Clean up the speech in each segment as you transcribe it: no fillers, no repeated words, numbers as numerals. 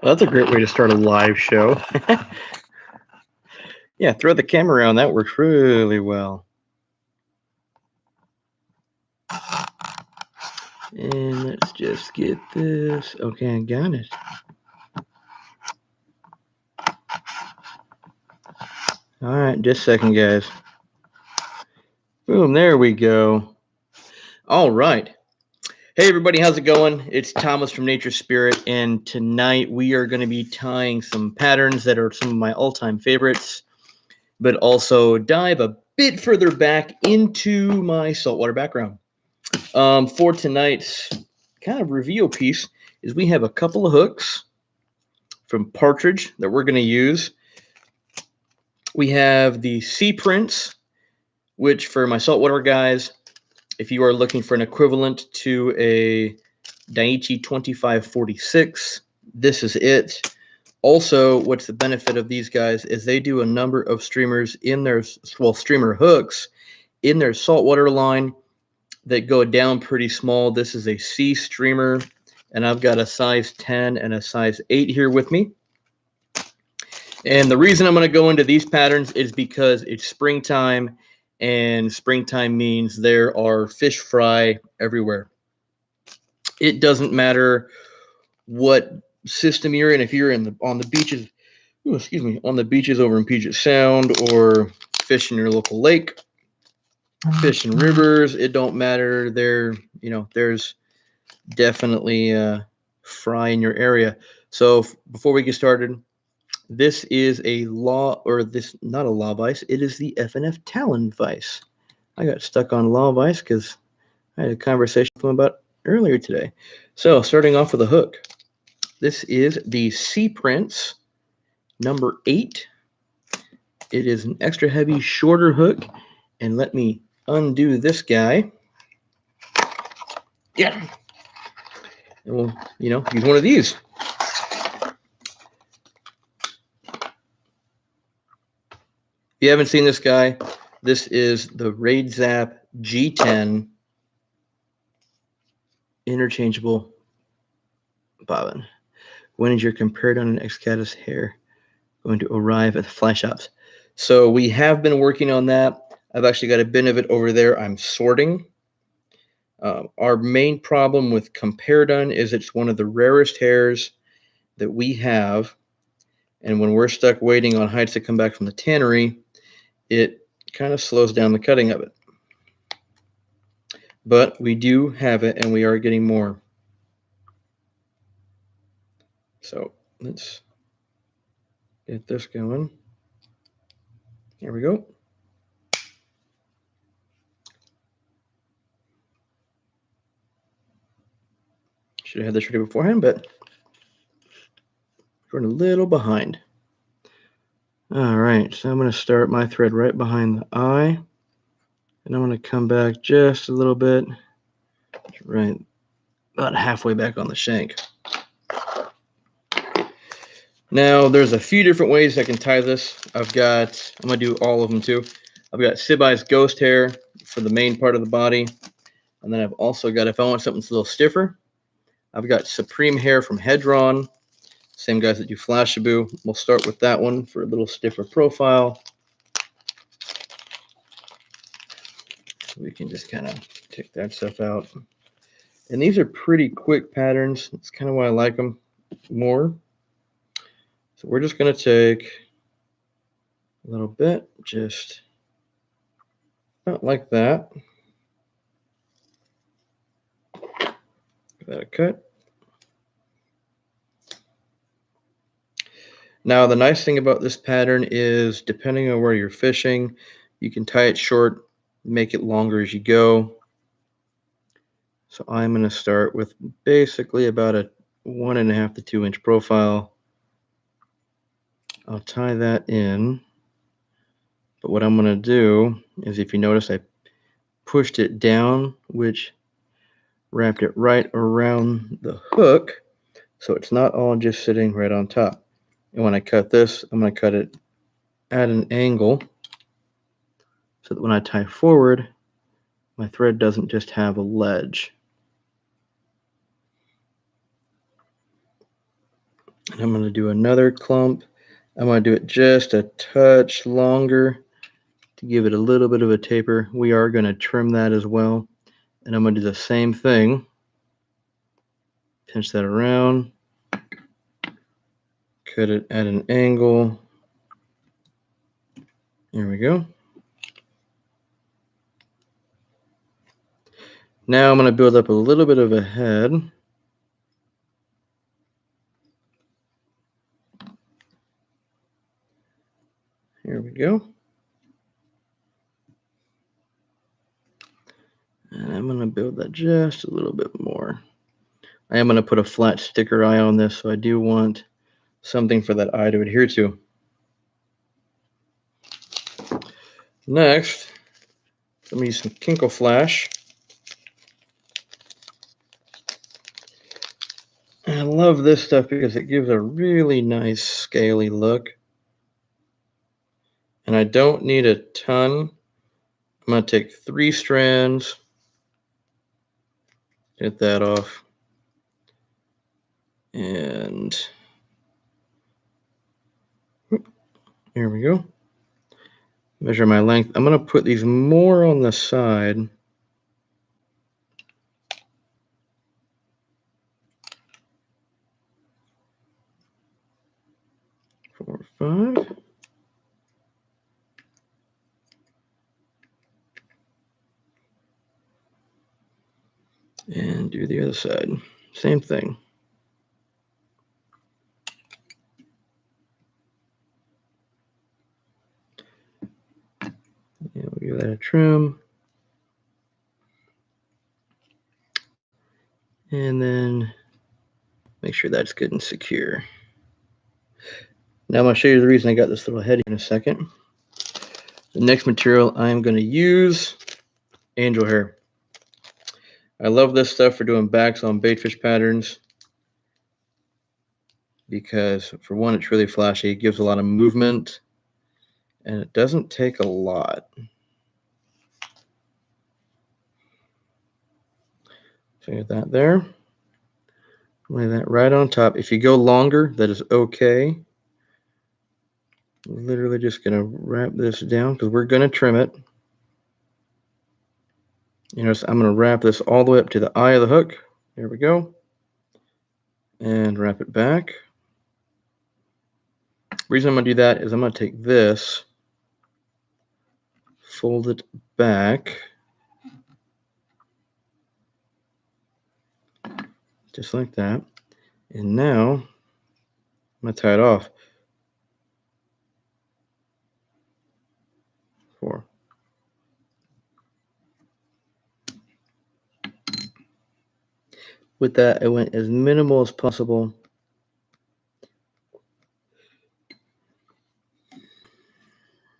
Well, that's a great way to start a live show. Yeah, throw the camera around. That works really well. And let's just get this. Okay, I got it. All right, just a second, guys. Boom, there we go. All right. Hey, everybody, how's it going? It's Thomas from Nature Spirit, and tonight we are going to be tying some patterns that are some of my all-time favorites, but also dive a bit further back into my saltwater background. For tonight's kind of reveal piece is we have a couple of hooks from Partridge that we're going to use. We have the Sea Prince, which for my saltwater guys, if you are looking for an equivalent to a Daiichi 2546, this is it. Also, what's the benefit of these guys is they do a number of streamers in their, well, streamer hooks in their saltwater line that go down pretty small. This is a C streamer, and I've got a size 10 and a size 8 here with me. And the reason I'm going to go into these patterns is because it's springtime, and springtime means there are fish fry everywhere. It doesn't matter what system you're in. If you're in on the beaches, on the beaches over in Puget Sound, or fish in your local lake, fish in rivers, it don't matter. There's definitely fry in your area. So before we get started, this is not a law vise. It is the FNF Talon vise. I got stuck on law vise because I had a conversation with them about earlier today. So starting off with a hook. This is the Sea Prince number 8. It is an extra heavy, shorter hook. And let me undo this guy. Yeah. And we'll, use one of these. If you haven't seen this guy, this is the Raid Zap G10 interchangeable bobbin. When is your compared on an Excadus hair going to arrive at the fly shops? So we have been working on that. I've actually got a bin of it over there. I'm sorting. Our main problem with Comparedon is it's one of the rarest hairs that we have. And when we're stuck waiting on hides to come back from the tannery, it kind of slows down the cutting of it. But we do have it, and we are getting more. So let's get this going. There we go. Should have had this ready beforehand, but we're a little behind. All right, so I'm going to start my thread right behind the eye, and I'm going to come back just a little bit, right about halfway back on the shank. Now, there's a few different ways I can tie this. I'm going to do all of them too. I've got Sibai's Ghost Hair for the main part of the body, and then I've also got, if I want something that's a little stiffer, I've got Supreme Hair from Hedron, same guys that do Flashaboo. We'll start with that one for a little stiffer profile. So we can just kind of take that stuff out. And these are pretty quick patterns. That's kind of why I like them more. So we're just going to take a little bit, just not like that. Give that a cut. Now, the nice thing about this pattern is, depending on where you're fishing, you can tie it short, make it longer as you go. So I'm going to start with basically about a 1.5 to 2 inch profile. I'll tie that in. But what I'm going to do is, if you notice, I pushed it down, which wrapped it right around the hook, so it's not all just sitting right on top. And when I cut this, I'm going to cut it at an angle so that when I tie forward, my thread doesn't just have a ledge. And I'm going to do another clump. I'm going to do it just a touch longer to give it a little bit of a taper. We are going to trim that as well. And I'm going to do the same thing. Pinch that around. Cut it at an angle. There we go. Now I'm going to build up a little bit of a head. Here we go. And I'm going to build that just a little bit more. I am going to put a flat sticker eye on this, so I do want something for that eye to adhere to. Next, let me use some Kinkle Flash. And I love this stuff because it gives a really nice scaly look. And I don't need a ton. I'm going to take 3 strands, get that off, and here we go. Measure my length. I'm going to put these more on the side. 4, 5. And do the other side. Same thing. Yeah, we'll give that a trim. And then make sure that's good and secure. Now I'm going to show you the reason I got this little head in a second. The next material I'm going to use, angel hair. I love this stuff for doing backs on baitfish patterns because, for one, it's really flashy. It gives a lot of movement, and it doesn't take a lot. So get that there. Lay that right on top. If you go longer, that is okay. Literally just going to wrap this down because we're going to trim it. You know, so I'm going to wrap this all the way up to the eye of the hook. There we go. And wrap it back. The reason I'm going to do that is I'm going to take this, fold it back, just like that. And now I'm going to tie it off. 4. With that, I went as minimal as possible.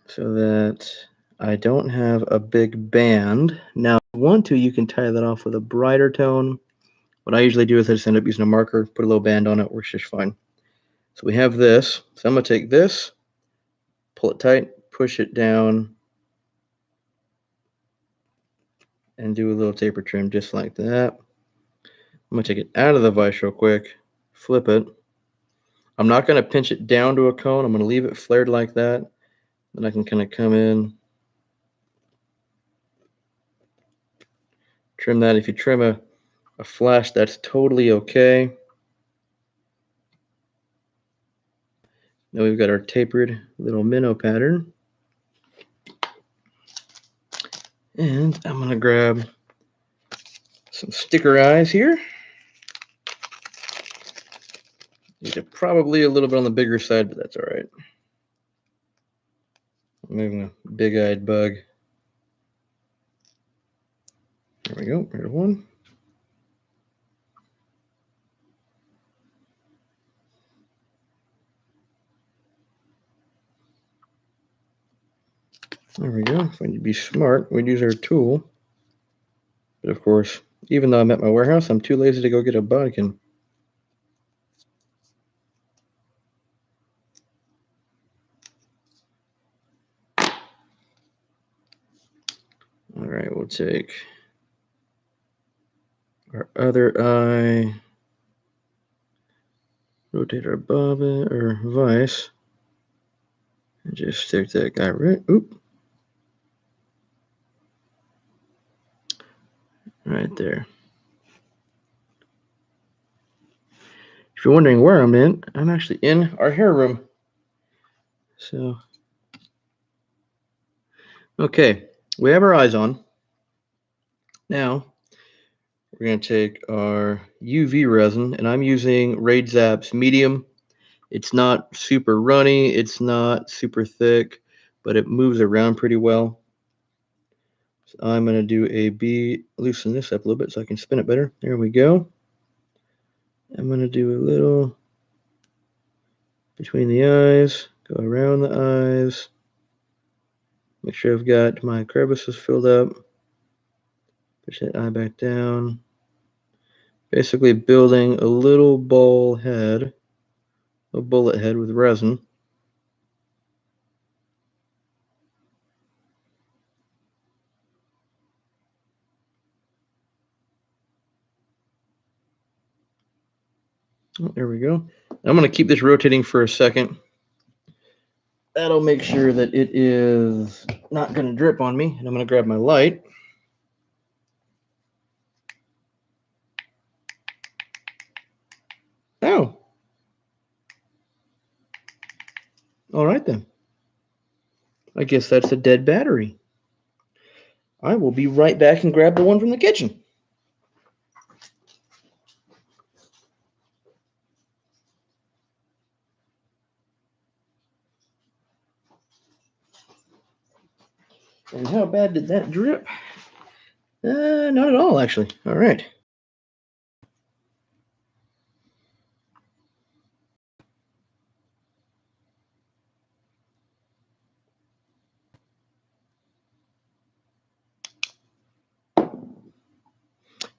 So that I don't have a big band. Now, if you want to, you can tie that off with a brighter tone. What I usually do is I just end up using a marker, put a little band on it, works just fine. So we have this. So I'm going to take this, pull it tight, push it down, and do a little taper trim just like that. I'm going to take it out of the vise real quick, flip it. I'm not going to pinch it down to a cone. I'm going to leave it flared like that. Then I can kind of come in, trim that. If you trim a flash, that's totally okay. Now we've got our tapered little minnow pattern. And I'm going to grab some sticker eyes here. These are probably a little bit on the bigger side, but that's all right. I'm moving a big-eyed bug. There we go. There's one. There we go. If we need to be smart, we'd use our tool. But of course, even though I'm at my warehouse, I'm too lazy to go get a bodkin. All right, we'll take our other eye. rotate our bobbin or vise, and just stick that guy right there. If you're wondering where I'm actually in our hair room. So, okay, we have our eyes on. Now, we're going to take our UV resin, and I'm using Raid Zap's medium. It's not super runny, it's not super thick, but it moves around pretty well. So I'm going to do a B, loosen this up a little bit so I can spin it better. There we go. I'm going to do a little between the eyes, go around the eyes, make sure I've got my crevices filled up, push that eye back down. Basically building a little bullet head with resin. Oh, there we go. I'm going to keep this rotating for a second. That'll make sure that it is not going to drip on me. And I'm going to grab my light. Oh. All right then. I guess that's a dead battery. I will be right back and grab the one from the kitchen. And how bad did that drip? Not at all, actually. All right.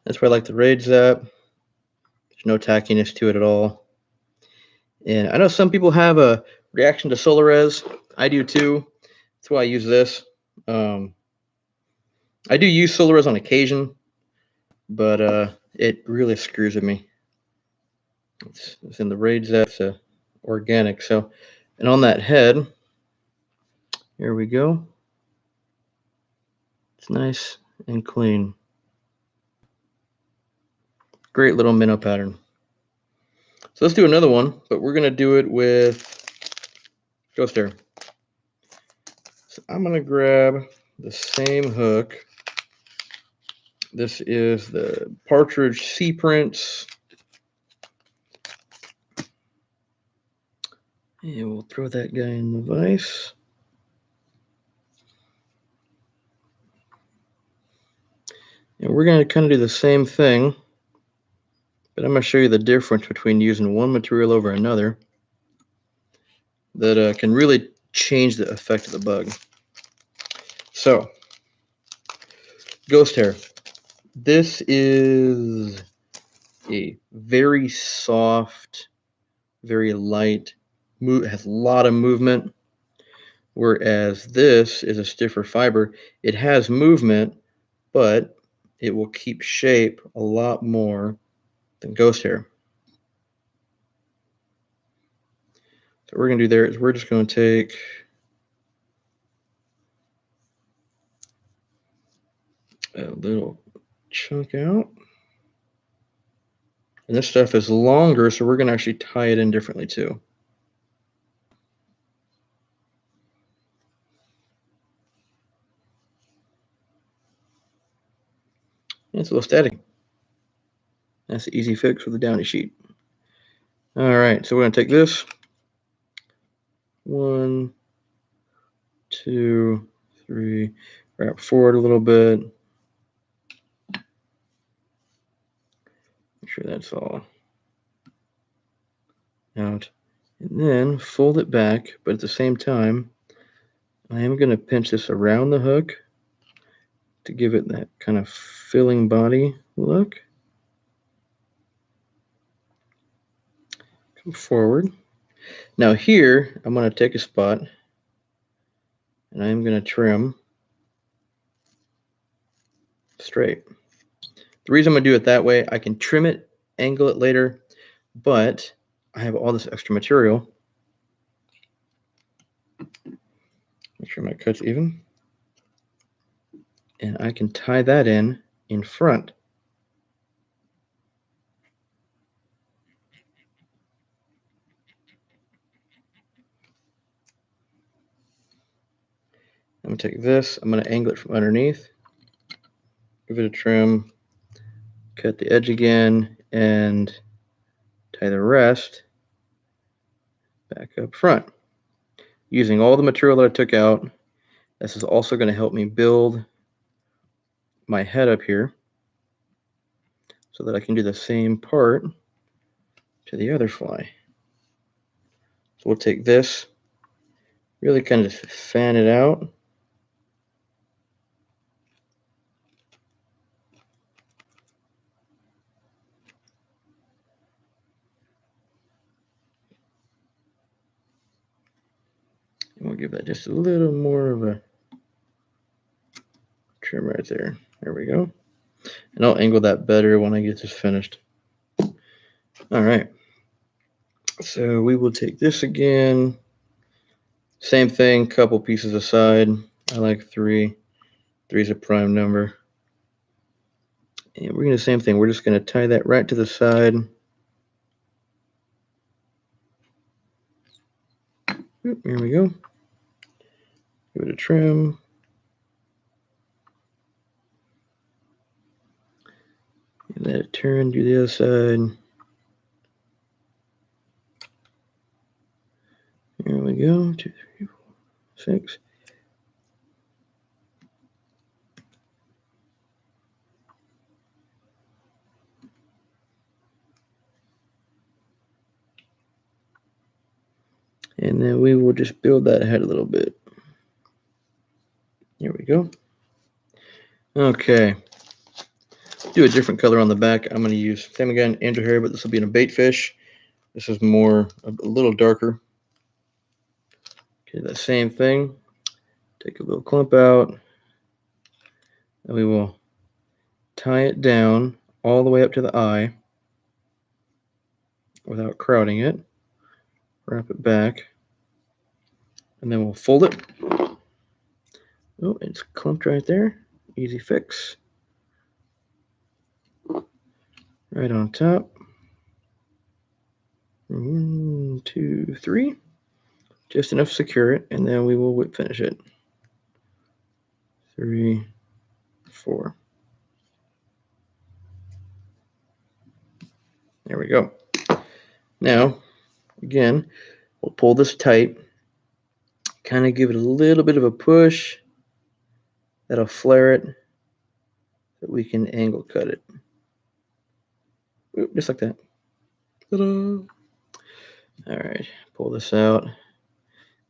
That's why I like the Raid Zap. There's no tackiness to it at all. And I know some people have a reaction to Solarez. I do too. That's why I use this. I do use Solarez on occasion, but it really screws with me. It's in the Raid Zap. It's organic. So, and on that head, here we go. It's nice and clean. Great little minnow pattern. So let's do another one, but we're going to do it with Ghost Hair. So I'm going to grab the same hook. This is the Partridge Sea Prince. And we'll throw that guy in the vise. And we're going to kind of do the same thing, but I'm going to show you the difference between using one material over another that can really change the effect of the bug. So, Ghost Hair. This is a very soft, very light, has a lot of movement, whereas this is a stiffer fiber. It has movement, but it will keep shape a lot more than Ghost Hair. So what we're going to do there is we're just going to take a little chunk out. And this stuff is longer, so we're going to actually tie it in differently too. And it's a little static. That's the easy fix with the Downy sheet. All right, so we're going to take this. 1, 2, 3. Wrap forward a little bit. Make sure that's all out. And then fold it back, but at the same time, I am going to pinch this around the hook to give it that kind of filling body look. Come forward. Now here, I'm going to take a spot and I'm going to trim straight. The reason I'm going to do it that way, I can trim it, angle it later, but I have all this extra material. Make sure my cut's even. And I can tie that in front. I'm going to take this, I'm going to angle it from underneath, give it a trim, cut the edge again, and tie the rest back up front. Using all the material that I took out, this is also going to help me build my head up here so that I can do the same part to the other fly. So we'll take this, really kind of fan it out. And we'll give that just a little more of a trim right there. There we go. And I'll angle that better when I get this finished. All right. So we will take this again. Same thing, couple pieces aside. I like 3. 3 is a prime number. And we're going to do the same thing. We're just going to tie that right to the side. Oop, here we go. Give it a trim. And let it turn, do the other side. Here we go. 2, 3, 4, 6. And then we will just build that head a little bit. Here we go. Okay. Do a different color on the back. I'm going to use, same again, angel hair, but this will be in a bait fish. This is more, a little darker. Okay, the same thing. Take a little clump out. And we will tie it down all the way up to the eye without crowding it. Wrap it back. And then we'll fold it. Oh, it's clumped right there. Easy fix. Right on top. 1, 2, 3. Just enough to secure it, and then we will whip finish it. 3, 4. There we go. Now, again, we'll pull this tight. Kind of give it a little bit of a push. That'll flare it. That we can angle cut it. Oop, just like that. Ta-da! All right, pull this out.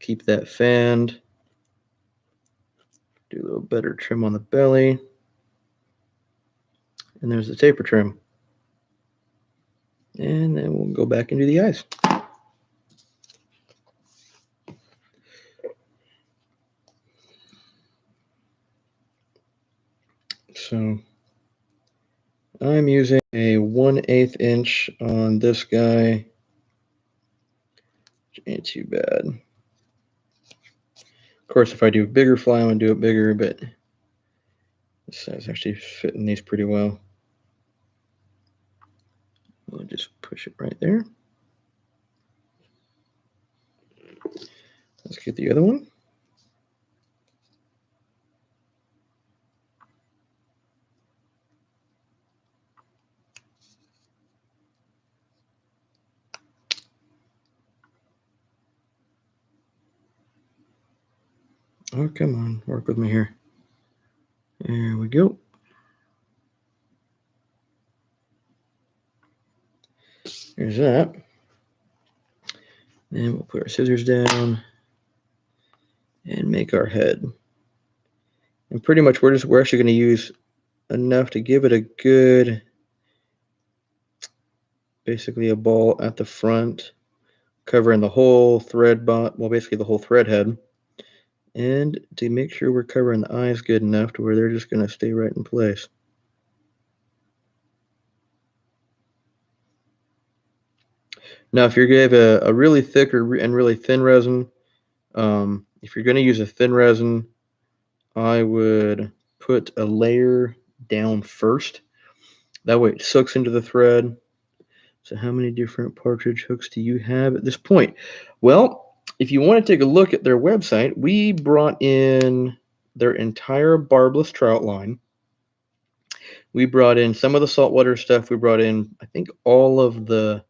Keep that fanned. Do a little better trim on the belly. And there's the taper trim. And then we'll go back and do the eyes. So I'm using a 1/8 inch on this guy. Which ain't too bad. Of course, if I do a bigger fly, I'm going to do it bigger, but this size actually fitting these pretty well. We'll just push it right there. Let's get the other one. Oh, come on, work with me here. There we go. There's that. And we'll put our scissors down and make our head. And pretty much we're actually going to use enough to give it a good, basically a ball at the front, covering the whole thread well, basically the whole thread head. And to make sure we're covering the eyes good enough to where they're just going to stay right in place. Now, if you're going to have a really thick and really thin resin, if you're going to use a thin resin, I would put a layer down first. That way it soaks into the thread. So how many different partridge hooks do you have at this point? Well, if you want to take a look at their website, we brought in their entire barbless trout line. We brought in some of the saltwater stuff. We brought in, I think, all of the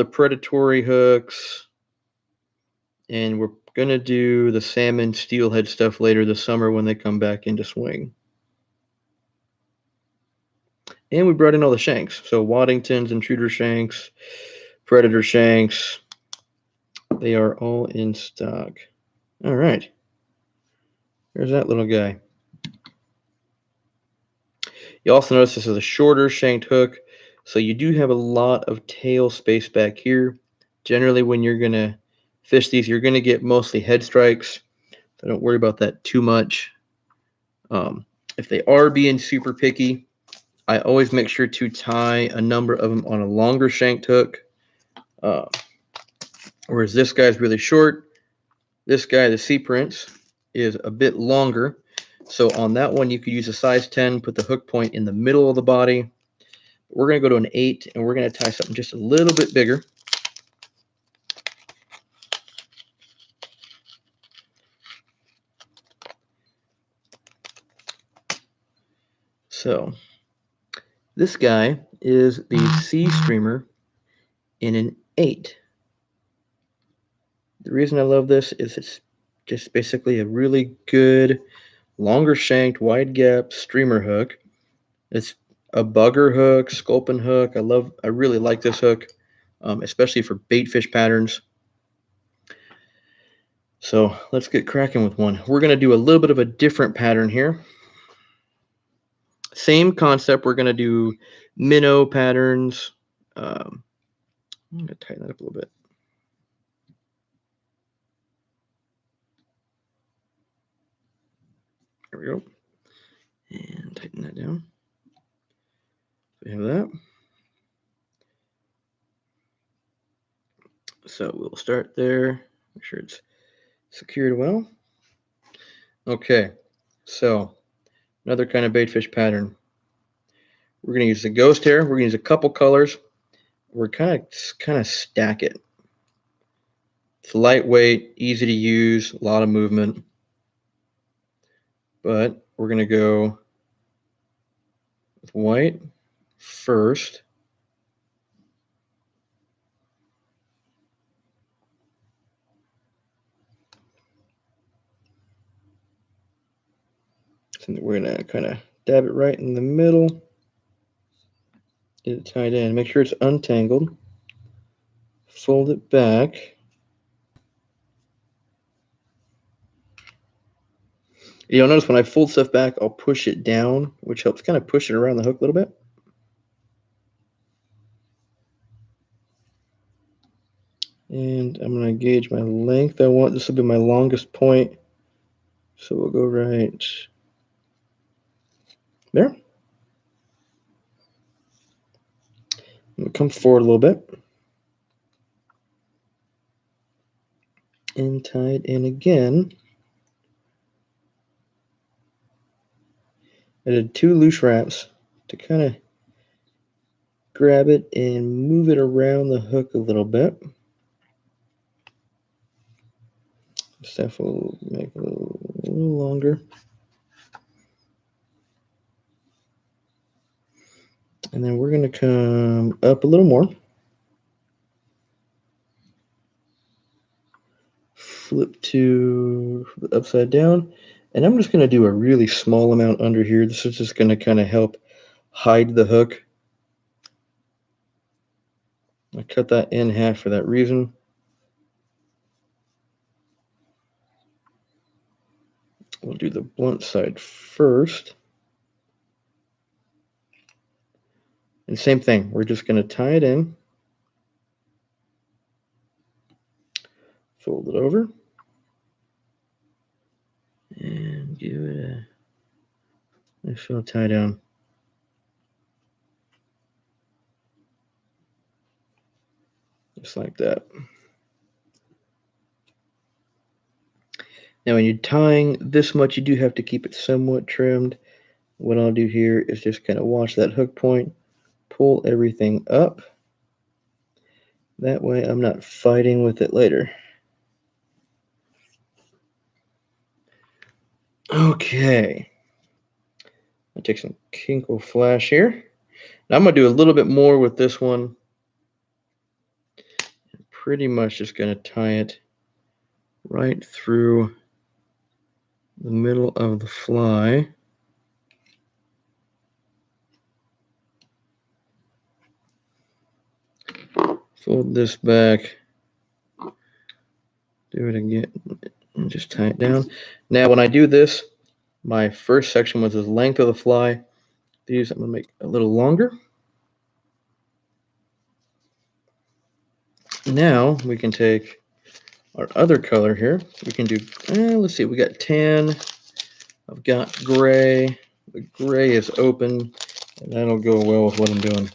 predatory hooks, and we're gonna do the salmon steelhead stuff later this summer when they come back into swing. And we brought in all the shanks, so Waddingtons, intruder shanks, predator shanks. They are all in stock. All right, there's that little guy. You also notice this is a shorter shanked hook, so you do have a lot of tail space back here. Generally, when you're gonna fish these, you're gonna get mostly head strikes, so don't worry about that too much. If they are being super picky, I always make sure to tie a number of them on a longer shanked hook. Whereas this guy's really short. This guy, the Sea Prince, is a bit longer. So on that one, you could use a size 10, put the hook point in the middle of the body. We're going to go to an 8, and we're going to tie something just a little bit bigger. So this guy is the Sea Streamer in an 8. The reason I love this is it's just basically a really good, longer shanked, wide gap streamer hook. It's a bugger hook, sculpin hook. I really like this hook, especially for bait fish patterns. So let's get cracking with one. We're going to do a little bit of a different pattern here. Same concept. We're going to do minnow patterns. I'm going to tighten that up a little bit. There we go. And tighten that down. We have that. So we'll start there. Make sure it's secured well. Okay. So another kind of bait fish pattern. We're going to use the ghost hair. We're going to use a couple colors. We're kind of stack it. It's lightweight, easy to use, a lot of movement. But we're going to go with white first. So we're going to kind of dab it right in the middle. Get it tied in. Make sure it's untangled. Fold it back. You'll notice when I fold stuff back, I'll push it down, which helps kind of push it around the hook a little bit. And I'm going to gauge my length. This will be my longest point. So we'll go right there. We'll come forward a little bit. And tie it in again. I did 2 loose wraps to kind of grab it and move it around the hook a little bit. Stuff will make it a little longer. And then we're going to come up a little more. Flip to the upside down. And I'm just going to do a really small amount under here. This is just going to kind of help hide the hook. I cut that in half for that reason. We'll do the blunt side first. And same thing, we're just going to tie it in. Fold it over. And give it a nice little tie down. just like that. Now when you're tying this much, you do have to keep it somewhat trimmed. What I'll do here is just kind of watch that hook point, pull everything up. That way I'm not fighting with it later. Okay. I'll take some Kinkle Flash here. Now I'm going to do a little bit more with this one. Pretty much just going to tie it right through the middle of the fly. Fold this back. Do it again and just tie it down. Now when I do this, my first section was the length of the fly. These I'm going to make a little longer. Now we can take our other color here. We can do, let's see, we got tan. I've got gray. The gray is open, and that'll go well with what I'm doing.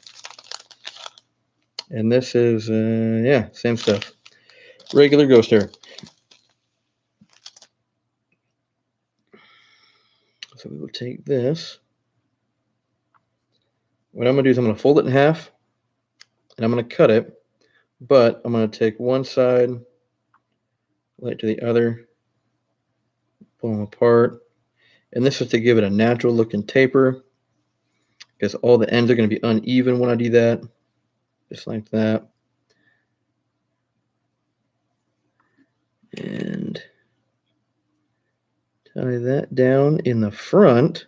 And this is, yeah, same stuff. Regular ghost hair. So we will take this. What I'm going to do is I'm going to fold it in half, and I'm going to cut it, but I'm going to take one side, right to the other, pull them apart. And this is to give it a natural looking taper, because all the ends are going to be uneven when I do that, just like that. And tie that down in the front.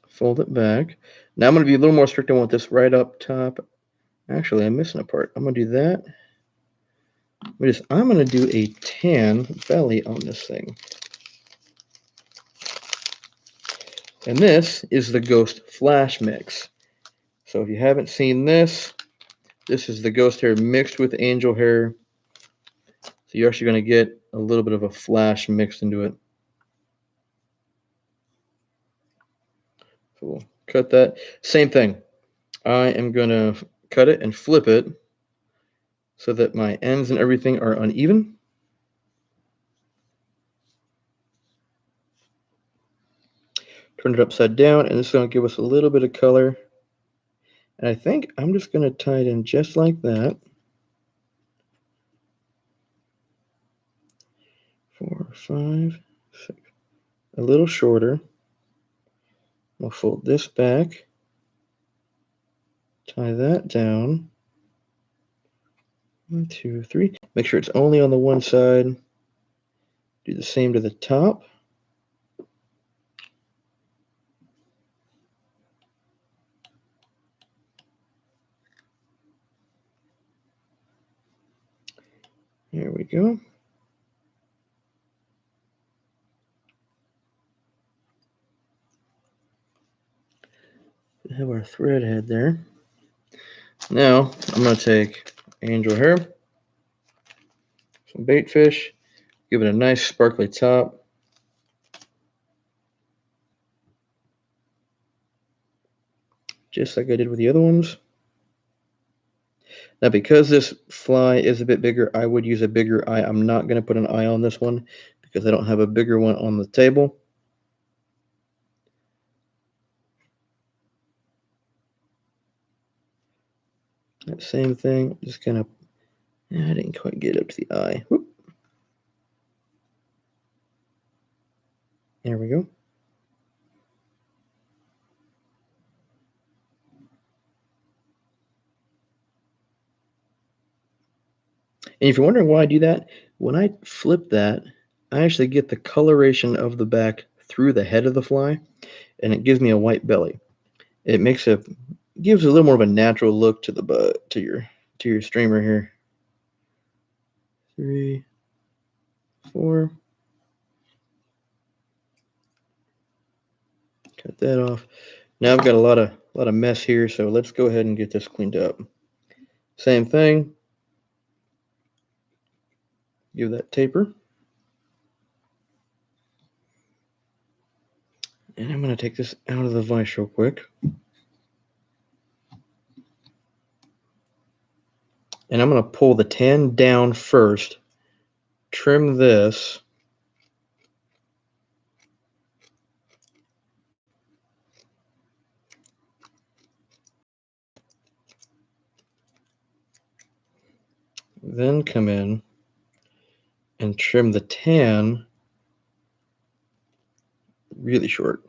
Fold it back. Now I'm going to be a little more strict. I want this right up top. Actually, I'm missing a part. I'm going to do that. I'm going to do a tan belly on this thing. And this is the Ghost Flash mix. So if you haven't seen this, this is the ghost hair mixed with angel hair. So you're actually going to get a little bit of a flash mixed into it. So we'll cut that. Same thing. I am going to cut it and flip it so that my ends and everything are uneven. Turn it upside down, and this is going to give us a little bit of color. And I think I'm just going to tie it in just like that. 4, 5, 6. A little shorter. I'll fold this back. Tie that down. 1, 2, 3. Make sure it's only on the one side. Do the same to the top. There we go. We have our thread head there. Now I'm going to take angel hair, some bait fish, give it a nice sparkly top. Just like I did with the other ones. Now, because this fly is a bit bigger, I would use a bigger eye. I'm not going to put an eye on this one because I don't have a bigger one on the table. That same thing, just kind of, I didn't quite get up to the eye. Whoop. There we go. And if you're wondering why I do that, when I flip that, I actually get the coloration of the back through the head of the fly, and it gives me a white belly. It gives a little more of a natural look to the butt, to your streamer here. 3, 4. Cut that off. Now I've got a lot of mess here, so let's go ahead and get this cleaned up. Same thing. Give that taper. And I'm going to take this out of the vise real quick. And I'm going to pull the tan down first, trim this. Then come in and trim the tan really short.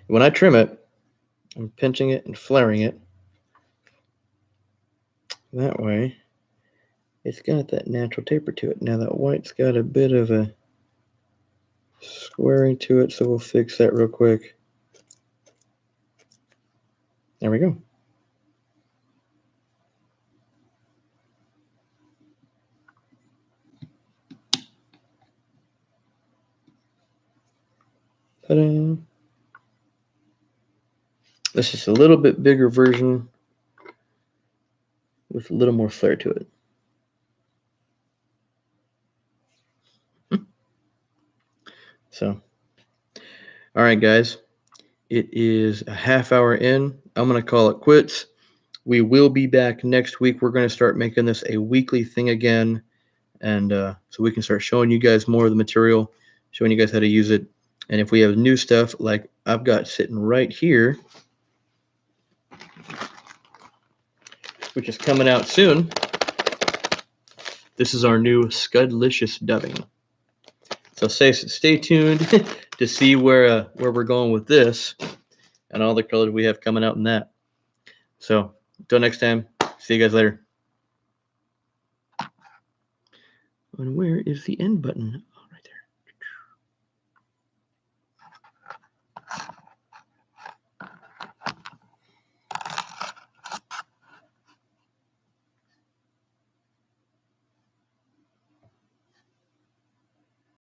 When I trim it, I'm pinching it and flaring it. That way, it's got that natural taper to it. Now that white's got a bit of a squaring to it, so we'll fix that real quick. There we go. Ta-da! This is a little bit bigger version with a little more flair to it. So, all right, guys. It is a half hour in. I'm going to call it quits. We will be back next week. We're going to start making this a weekly thing again. And so we can start showing you guys more of the material, showing you guys how to use it. And if we have new stuff like I've got sitting right here, which is coming out soon, this is our new Scudlicious dubbing. So stay tuned to see where we're going with this and all the colors we have coming out in that. So until next time, see you guys later. And where is the end button?